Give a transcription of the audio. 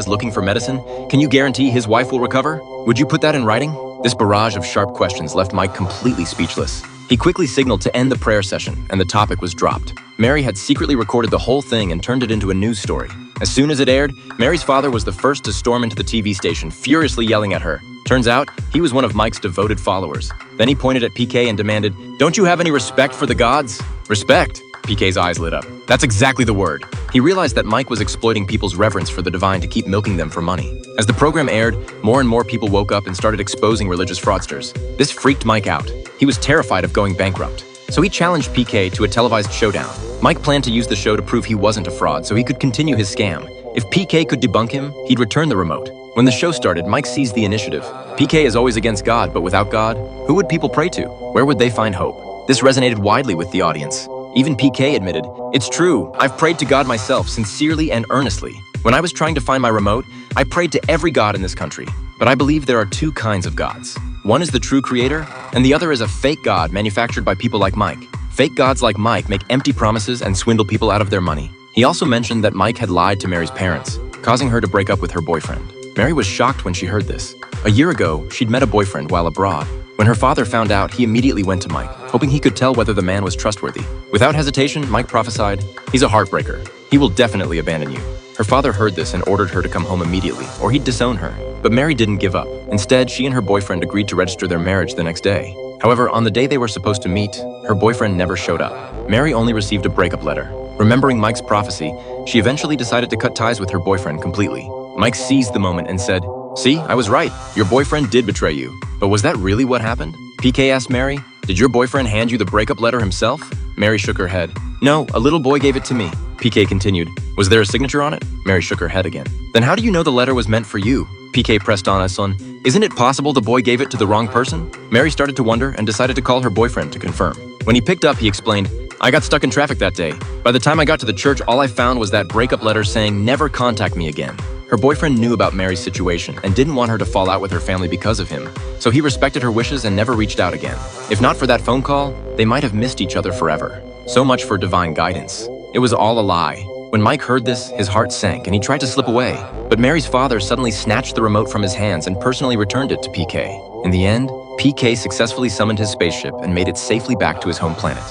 is looking for medicine? Can you guarantee his wife will recover? Would you put that in writing? This barrage of sharp questions left Mike completely speechless. He quickly signaled to end the prayer session, and the topic was dropped. Mary had secretly recorded the whole thing and turned it into a news story. As soon as it aired, Mary's father was the first to storm into the TV station, furiously yelling at her. Turns out, he was one of Mike's devoted followers. Then he pointed at PK and demanded, "Don't you have any respect for the gods?" Respect? PK's eyes lit up. That's exactly the word. He realized that Mike was exploiting people's reverence for the divine to keep milking them for money. As the program aired, more and more people woke up and started exposing religious fraudsters. This freaked Mike out. He was terrified of going bankrupt. So he challenged PK to a televised showdown. Mike planned to use the show to prove he wasn't a fraud so he could continue his scam. If PK could debunk him, he'd return the remote. When the show started, Mike seized the initiative. PK is always against God, but without God, who would people pray to? Where would they find hope? This resonated widely with the audience. Even PK admitted, "It's true, I've prayed to God myself, sincerely and earnestly. When I was trying to find my remote, I prayed to every god in this country. But I believe there are two kinds of gods. One is the true creator, and the other is a fake god manufactured by people like Mike. Fake gods like Mike make empty promises and swindle people out of their money." He also mentioned that Mike had lied to Mary's parents, causing her to break up with her boyfriend. Mary was shocked when she heard this. A year ago, she'd met a boyfriend while abroad. When her father found out, he immediately went to Mike, hoping he could tell whether the man was trustworthy. Without hesitation, Mike prophesied, "He's a heartbreaker. He will definitely abandon you." Her father heard this and ordered her to come home immediately, or he'd disown her. But Mary didn't give up. Instead, she and her boyfriend agreed to register their marriage the next day. However, on the day they were supposed to meet, her boyfriend never showed up. Mary only received a breakup letter. Remembering Mike's prophecy, she eventually decided to cut ties with her boyfriend completely. Mike seized the moment and said, "See, I was right. Your boyfriend did betray you. But was that really what happened?" PK asked Mary, "Did your boyfriend hand you the breakup letter himself?" Mary shook her head. "No, a little boy gave it to me." PK continued, "Was there a signature on it?" Mary shook her head again. "Then how do you know the letter was meant for you?" PK pressed on us on, "Isn't it possible the boy gave it to the wrong person?" Mary started to wonder and decided to call her boyfriend to confirm. When he picked up, he explained, "I got stuck in traffic that day. By the time I got to the church, all I found was that breakup letter saying, 'Never contact me again.'" Her boyfriend knew about Mary's situation and didn't want her to fall out with her family because of him, so he respected her wishes and never reached out again. If not for that phone call, they might have missed each other forever. So much for divine guidance. It was all a lie. When Mike heard this, his heart sank and he tried to slip away. But Mary's father suddenly snatched the remote from his hands and personally returned it to PK. In the end, PK successfully summoned his spaceship and made it safely back to his home planet.